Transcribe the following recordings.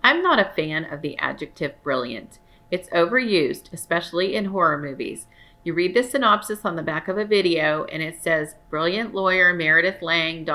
I'm not a fan of the adjective brilliant. It's overused, especially in horror movies. You read the synopsis on the back of a video and it says, brilliant lawyer Meredith Lang, ...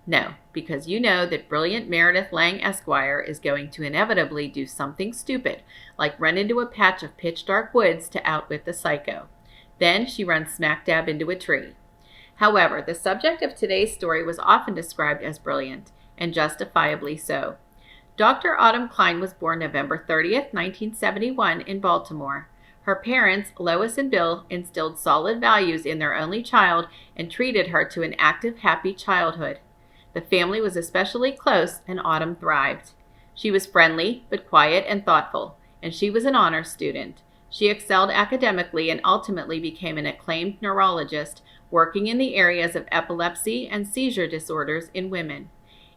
No, because you know that brilliant Meredith Lang Esquire is going to inevitably do something stupid, like run into a patch of pitch dark woods to outwit the psycho. Then she runs smack dab into a tree. However, the subject of today's story was often described as brilliant, and justifiably so. Dr. Autumn Klein was born November 30th, 1971 in Baltimore. Her parents, Lois and Bill, instilled solid values in their only child and treated her to an active, happy childhood. The family was especially close, and Autumn thrived. She was friendly, but quiet and thoughtful, and she was an honors student. She excelled academically and ultimately became an acclaimed neurologist, working in the areas of epilepsy and seizure disorders in women.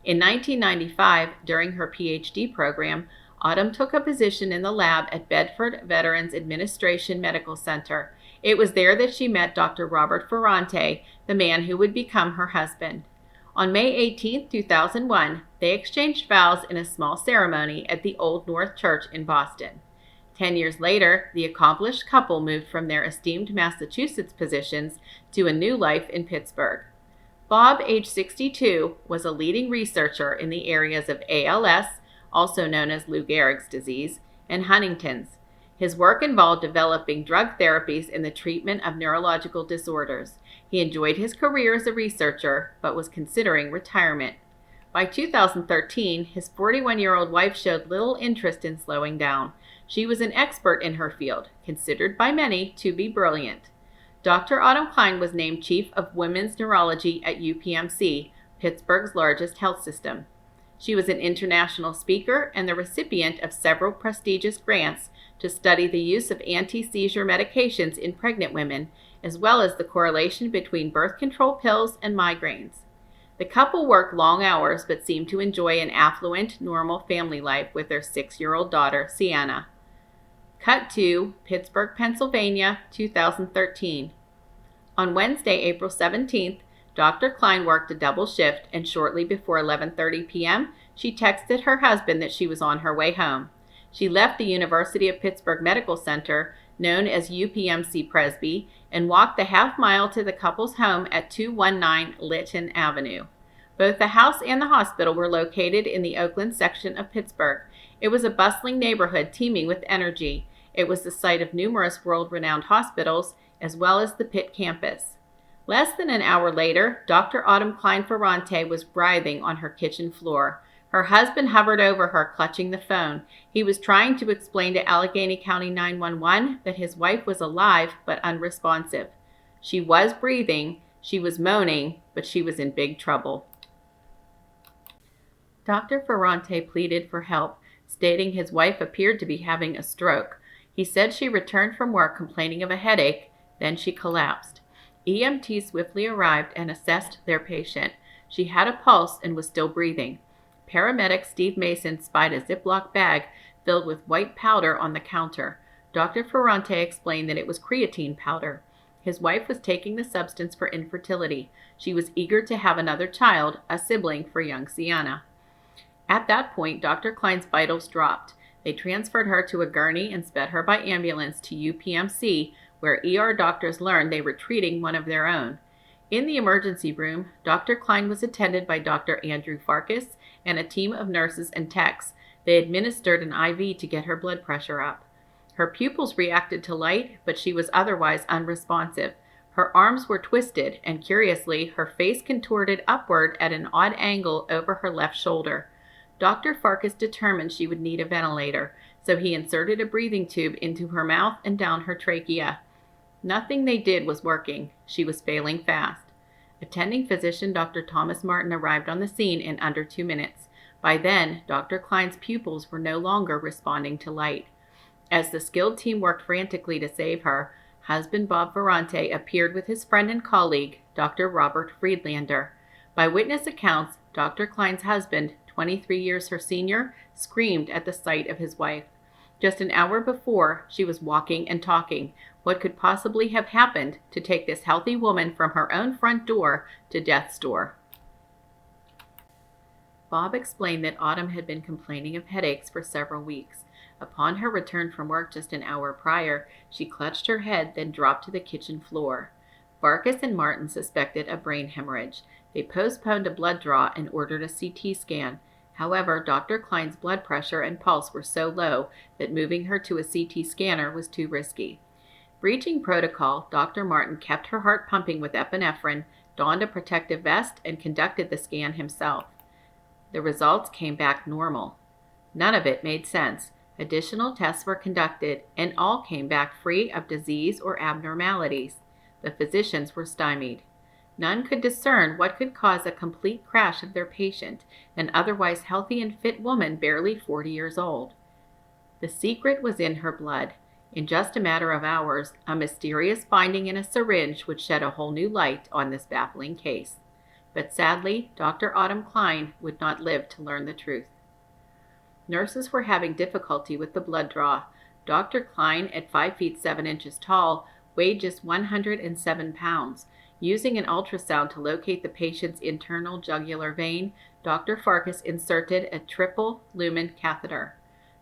In 1995, during her PhD program, Autumn took a position in the lab at Bedford Veterans Administration Medical Center. It was there that she met Dr. Robert Ferrante, the man who would become her husband. On May 18, 2001, they exchanged vows in a small ceremony at the Old North Church in Boston. 10 years later, the accomplished couple moved from their esteemed Massachusetts positions to a new life in Pittsburgh. Bob, age 62, was a leading researcher in the areas of ALS, also known as Lou Gehrig's disease, and Huntington's. His work involved developing drug therapies in the treatment of neurological disorders. He enjoyed his career as a researcher, but was considering retirement. By 2013, his 41-year-old wife showed little interest in slowing down. She was an expert in her field, considered by many to be brilliant. Dr. Autumn Klein was named Chief of Women's Neurology at UPMC, Pittsburgh's largest health system. She was an international speaker and the recipient of several prestigious grants to study the use of anti-seizure medications in pregnant women, as well as the correlation between birth control pills and migraines. The couple worked long hours but seemed to enjoy an affluent, normal family life with their 6-year-old daughter, Sienna. Cut to Pittsburgh, Pennsylvania, 2013. On Wednesday, April 17th, Dr. Klein worked a double shift, and shortly before 11:30 p.m., she texted her husband that she was on her way home. She left the University of Pittsburgh Medical Center, known as UPMC Presby, and walked the half mile to the couple's home at 219 Lytton Avenue. Both the house and the hospital were located in the Oakland section of Pittsburgh. It was a bustling neighborhood teeming with energy. It was the site of numerous world-renowned hospitals, as well as the Pitt campus. Less than an hour later, Dr. Autumn Klein Ferrante was writhing on her kitchen floor. Her husband hovered over her, clutching the phone. He was trying to explain to Allegheny County 911 that his wife was alive but unresponsive. She was breathing, she was moaning, but she was in big trouble. Dr. Ferrante pleaded for help, stating his wife appeared to be having a stroke. He said she returned from work complaining of a headache, then she collapsed. EMTs swiftly arrived and assessed their patient. She had a pulse and was still breathing. Paramedic Steve Mason spied a Ziploc bag filled with white powder on the counter. Dr. Ferrante explained that it was creatine powder. His wife was taking the substance for infertility. She was eager to have another child, a sibling for young Sienna. At that point, Dr. Klein's vitals dropped. They transferred her to a gurney and sped her by ambulance to UPMC, where ER doctors learned they were treating one of their own. In the emergency room, Dr. Klein was attended by Dr. Andrew Farkas and a team of nurses and techs. They administered an IV to get her blood pressure up. Her pupils reacted to light, but she was otherwise unresponsive. Her arms were twisted, and curiously, her face contorted upward at an odd angle over her left shoulder. Dr. Farkas determined she would need a ventilator, so he inserted a breathing tube into her mouth and down her trachea. Nothing they did was working. She was failing fast. Attending physician Dr. Thomas Martin arrived on the scene in under 2 minutes. By then, Dr. Klein's pupils were no longer responding to light. As the skilled team worked frantically to save her, husband Bob Ferrante appeared with his friend and colleague, Dr. Robert Friedlander. By witness accounts, Dr. Klein's husband, 23 years her senior, screamed at the sight of his wife. Just an hour before, she was walking and talking. What could possibly have happened to take this healthy woman from her own front door to death's door? Bob explained that Autumn had been complaining of headaches for several weeks. Upon her return from work just an hour prior, she clutched her head, then dropped to the kitchen floor. Farkas and Martin suspected a brain hemorrhage. They postponed a blood draw and ordered a CT scan. However, Dr. Klein's blood pressure and pulse were so low that moving her to a CT scanner was too risky. Breaching protocol, Dr. Martin kept her heart pumping with epinephrine, donned a protective vest, and conducted the scan himself. The results came back normal. None of it made sense. Additional tests were conducted, and all came back free of disease or abnormalities. The physicians were stymied. None could discern what could cause a complete crash of their patient, an otherwise healthy and fit woman barely 40 years old. The secret was in her blood. In just a matter of hours, a mysterious finding in a syringe would shed a whole new light on this baffling case. But sadly, Dr. Autumn Klein would not live to learn the truth. Nurses were having difficulty with the blood draw. Dr. Klein, at 5 feet 7 inches tall, weighed just 107 pounds. Using an ultrasound to locate the patient's internal jugular vein, Dr. Farkas inserted a triple lumen catheter.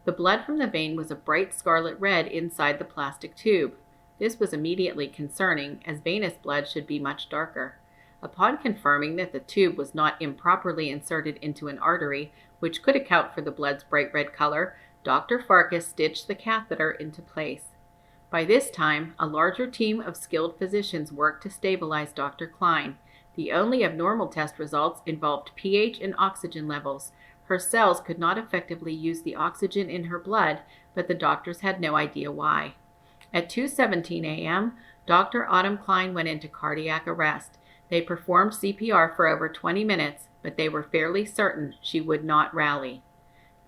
The blood from the vein was a bright scarlet red inside the plastic tube. This was immediately concerning, as venous blood should be much darker. Upon confirming that the tube was not improperly inserted into an artery, which could account for the blood's bright red color, Dr. Farkas stitched the catheter into place. By this time, a larger team of skilled physicians worked to stabilize Dr. Klein. The only abnormal test results involved pH and oxygen levels. Her cells could not effectively use the oxygen in her blood, but the doctors had no idea why. At 2:17 a.m., Dr. Autumn Klein went into cardiac arrest. They performed CPR for over 20 minutes, but they were fairly certain she would not rally.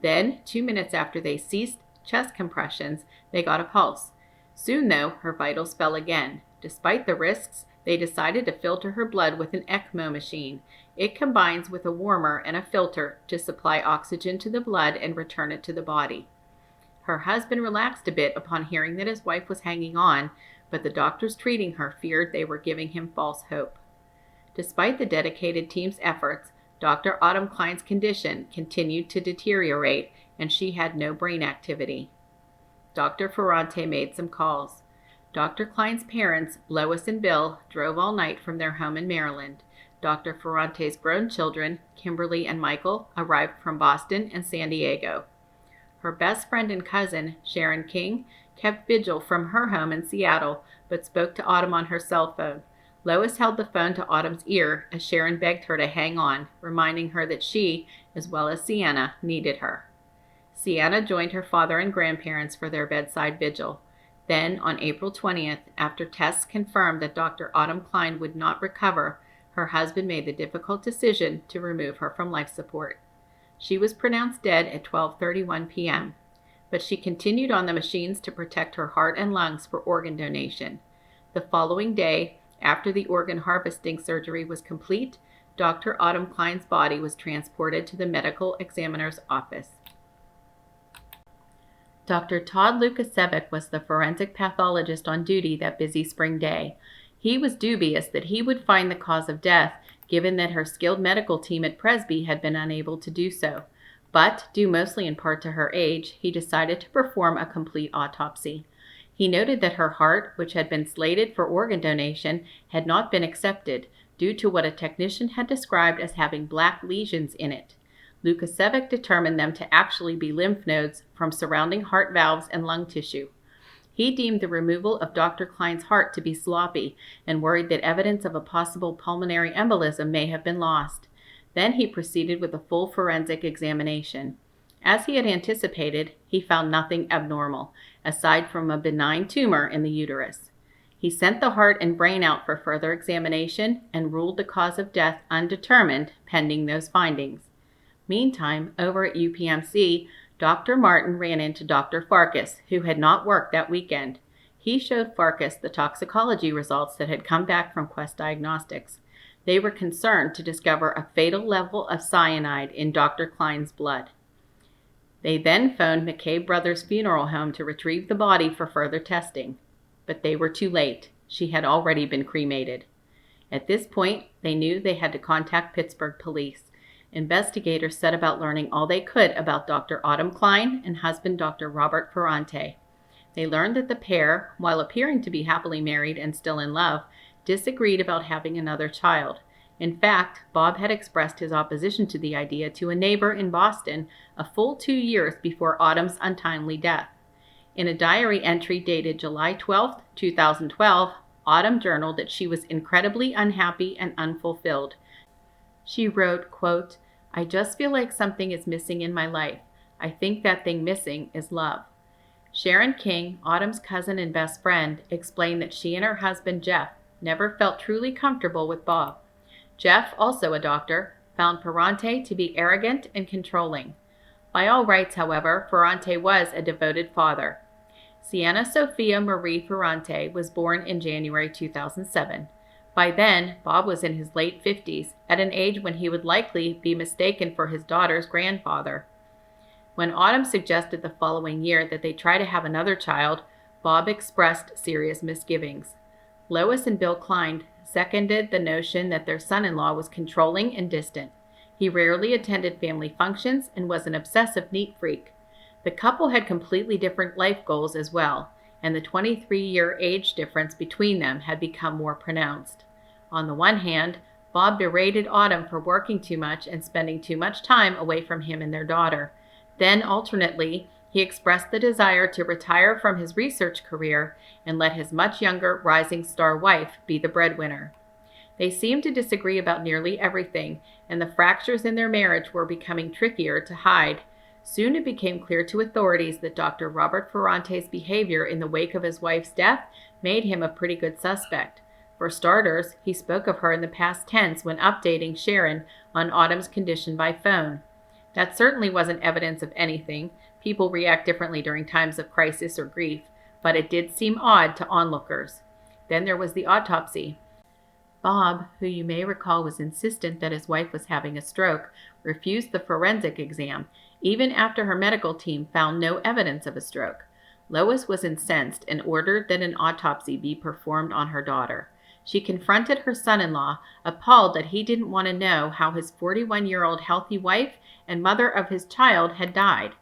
Then, 2 minutes after they ceased chest compressions, they got a pulse. Soon, though, her vitals fell again. Despite the risks, they decided to filter her blood with an ECMO machine. It combines with a warmer and a filter to supply oxygen to the blood and return it to the body. Her husband relaxed a bit upon hearing that his wife was hanging on, but the doctors treating her feared they were giving him false hope. Despite the dedicated team's efforts, Dr. Autumn Klein's condition continued to deteriorate, and she had no brain activity. Dr. Ferrante made some calls. Dr. Klein's parents, Lois and Bill, drove all night from their home in Maryland. Dr. Ferrante's grown children, Kimberly and Michael, arrived from Boston and San Diego. Her best friend and cousin, Sharon King, kept vigil from her home in Seattle, but spoke to Autumn on her cell phone. Lois held the phone to Autumn's ear as Sharon begged her to hang on, reminding her that she, as well as Sienna, needed her. Sienna joined her father and grandparents for their bedside vigil. Then, on April 20th, after tests confirmed that Dr. Autumn Klein would not recover, her husband made the difficult decision to remove her from life support. She was pronounced dead at 12:31 p.m., but she continued on the machines to protect her heart and lungs for organ donation. The following day, after the organ harvesting surgery was complete, Dr. Autumn Klein's body was transported to the medical examiner's office. Dr. Todd Lukasevic was the forensic pathologist on duty that busy spring day. He was dubious that he would find the cause of death, given that her skilled medical team at Presby had been unable to do so. But, due mostly in part to her age, he decided to perform a complete autopsy. He noted that her heart, which had been slated for organ donation, had not been accepted, due to what a technician had described as having black lesions in it. Lukasevic determined them to actually be lymph nodes from surrounding heart valves and lung tissue. He deemed the removal of Dr. Klein's heart to be sloppy and worried that evidence of a possible pulmonary embolism may have been lost. Then he proceeded with a full forensic examination. As he had anticipated, he found nothing abnormal, aside from a benign tumor in the uterus. He sent the heart and brain out for further examination and ruled the cause of death undetermined, pending those findings. Meantime, over at UPMC, Dr. Martin ran into Dr. Farkas, who had not worked that weekend. He showed Farkas the toxicology results that had come back from Quest Diagnostics. They were concerned to discover a fatal level of cyanide in Dr. Klein's blood. They then phoned McCabe Brothers Funeral Home to retrieve the body for further testing. But they were too late. She had already been cremated. At this point, they knew they had to contact Pittsburgh police. investigators set about learning all they could about Dr. Autumn Klein and husband Dr. Robert Ferrante. They learned that the pair, while appearing to be happily married and still in love, disagreed about having another child. In fact, Bob had expressed his opposition to the idea to a neighbor in Boston a full 2 years before Autumn's untimely death. In a diary entry dated July 12, 2012, Autumn journaled that she was incredibly unhappy and unfulfilled. She wrote, quote, "I just feel like something is missing in my life. I think that thing missing is love." Sharon King, Autumn's cousin and best friend, explained that she and her husband Jeff never felt truly comfortable with Bob. Jeff, also a doctor, found Ferrante to be arrogant and controlling. By all rights, however, Ferrante was a devoted father. Sienna Sophia Marie Ferrante was born in January 2007. By then, Bob was in his late 50s, at an age when he would likely be mistaken for his daughter's grandfather. When Autumn suggested the following year that they try to have another child, Bob expressed serious misgivings. Lois and Bill Klein seconded the notion that their son-in-law was controlling and distant. He rarely attended family functions and was an obsessive neat freak. The couple had completely different life goals as well, and the 23-year age difference between them had become more pronounced. On the one hand, Bob berated Autumn for working too much and spending too much time away from him and their daughter. Then, alternately, he expressed the desire to retire from his research career and let his much younger rising star wife be the breadwinner. They seemed to disagree about nearly everything, and the fractures in their marriage were becoming trickier to hide. Soon it became clear to authorities that Dr. Robert Ferrante's behavior in the wake of his wife's death made him a pretty good suspect. For starters, he spoke of her in the past tense when updating Sharon on Autumn's condition by phone. That certainly wasn't evidence of anything. People react differently during times of crisis or grief, but it did seem odd to onlookers. Then there was the autopsy. Bob, who you may recall was insistent that his wife was having a stroke, refused the forensic exam, even after her medical team found no evidence of a stroke. Lois was incensed and ordered that an autopsy be performed on her daughter. She confronted her son-in-law, appalled that he didn't want to know how his 41-year-old healthy wife and mother of his child had died.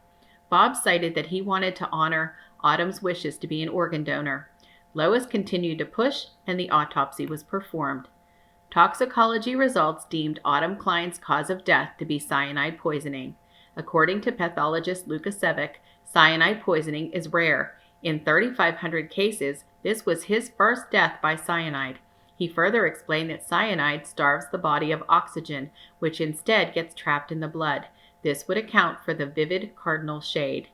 Bob cited that he wanted to honor Autumn's wishes to be an organ donor. Lois continued to push, and the autopsy was performed. Toxicology results deemed Autumn Klein's cause of death to be cyanide poisoning. According to pathologist Lukasevic, cyanide poisoning is rare. In 3,500 cases, this was his first death by cyanide. He further explained that cyanide starves the body of oxygen, which instead gets trapped in the blood. This would account for the vivid cardinal shade.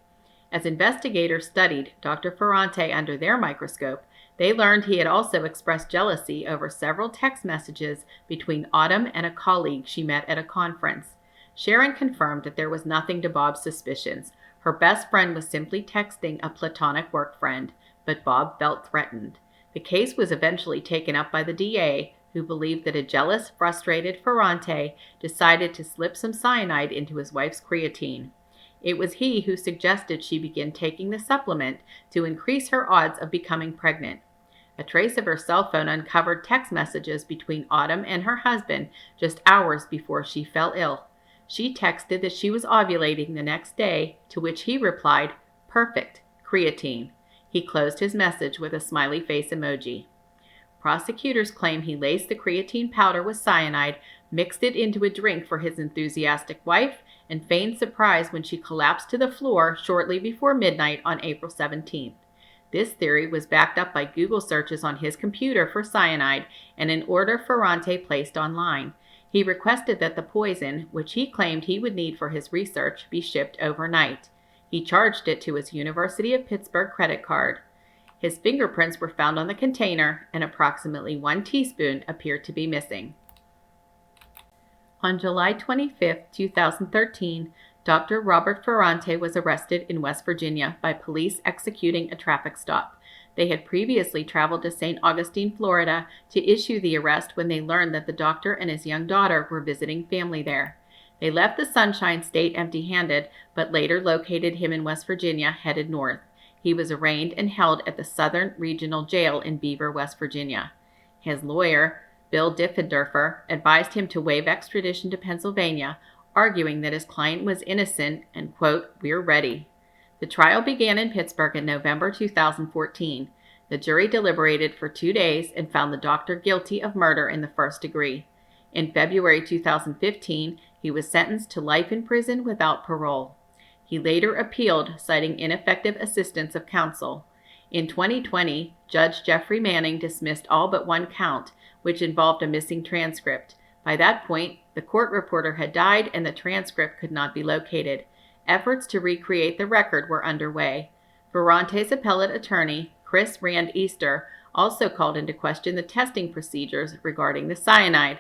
As investigators studied Dr. Ferrante under their microscope, they learned he had also expressed jealousy over several text messages between Autumn and a colleague she met at a conference. Sharon confirmed that there was nothing to Bob's suspicions. Her best friend was simply texting a platonic work friend, but Bob felt threatened. The case was eventually taken up by the DA, who believed that a jealous, frustrated Ferrante decided to slip some cyanide into his wife's creatine. It was he who suggested she begin taking the supplement to increase her odds of becoming pregnant. A trace of her cell phone uncovered text messages between Autumn and her husband just hours before she fell ill. She texted that she was ovulating the next day, to which he replied, "Perfect, creatine." He closed his message with a smiley face emoji. Prosecutors claim he laced the creatine powder with cyanide, mixed it into a drink for his enthusiastic wife, and feigned surprise when she collapsed to the floor shortly before midnight on April 17th. This theory was backed up by Google searches on his computer for cyanide and an order Ferrante placed online. He requested that the poison, which he claimed he would need for his research, be shipped overnight. He charged it to his University of Pittsburgh credit card. His fingerprints were found on the container, and approximately 1 teaspoon appeared to be missing. On July 25, 2013, Dr. Robert Ferrante was arrested in West Virginia by police executing a traffic stop. They had previously traveled to St. Augustine, Florida, to issue the arrest when they learned that the doctor and his young daughter were visiting family there. They left the Sunshine State empty-handed, but later located him in West Virginia, headed north. He was arraigned and held at the Southern Regional Jail in Beaver, West Virginia. His lawyer, Bill Diffenderfer, advised him to waive extradition to Pennsylvania, arguing that his client was innocent and, quote, "We're ready." The trial began in Pittsburgh in November 2014. The jury deliberated for 2 days and found the doctor guilty of murder in the first degree. In February 2015, he was sentenced to life in prison without parole. He later appealed, citing ineffective assistance of counsel. In 2020, Judge Jeffrey Manning dismissed all but one count, which involved a missing transcript. By that point, the court reporter had died and the transcript could not be located. Efforts to recreate the record were underway. Ferrante's appellate attorney, Chris Rand Easter, also called into question the testing procedures regarding the cyanide.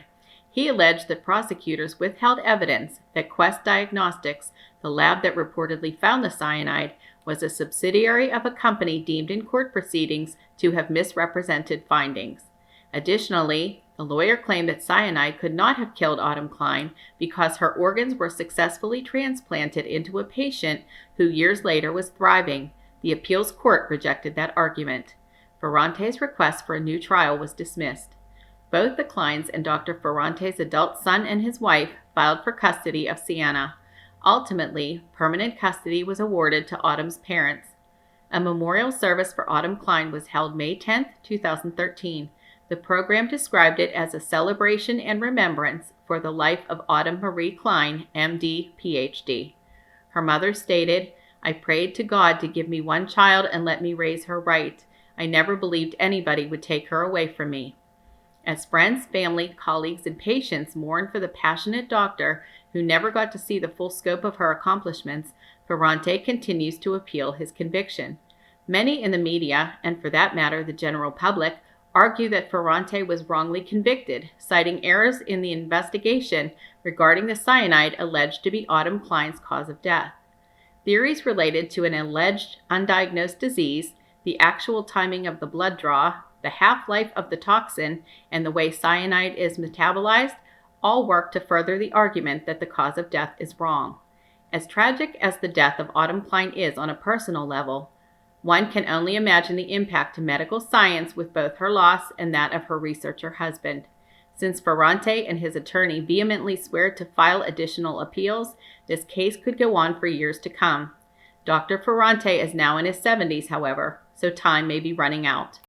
He alleged that prosecutors withheld evidence that Quest Diagnostics, the lab that reportedly found the cyanide, was a subsidiary of a company deemed in court proceedings to have misrepresented findings. Additionally, the lawyer claimed that cyanide could not have killed Autumn Klein because her organs were successfully transplanted into a patient who years later was thriving. The appeals court rejected that argument. Ferrante's request for a new trial was dismissed. Both the Kleins and Dr. Ferrante's adult son and his wife filed for custody of Sienna. Ultimately, permanent custody was awarded to Autumn's parents. A memorial service for Autumn Klein was held May 10, 2013. The program described it as a celebration and remembrance for the life of Autumn Marie Klein, MD, PhD. Her mother stated, "I prayed to God to give me one child and let me raise her right. I never believed anybody would take her away from me." As friends, family, colleagues, and patients mourn for the passionate doctor who never got to see the full scope of her accomplishments, Ferrante continues to appeal his conviction. Many in the media, and for that matter the general public, argue that Ferrante was wrongly convicted, citing errors in the investigation regarding the cyanide alleged to be Autumn Klein's cause of death. Theories related to an alleged undiagnosed disease, the actual timing of the blood draw, the half-life of the toxin, and the way cyanide is metabolized all work to further the argument that the cause of death is wrong. As tragic as the death of Autumn Klein is on a personal level, one can only imagine the impact to medical science with both her loss and that of her researcher husband. Since Ferrante and his attorney vehemently swear to file additional appeals, this case could go on for years to come. Dr. Ferrante is now in his 70s, however, so time may be running out.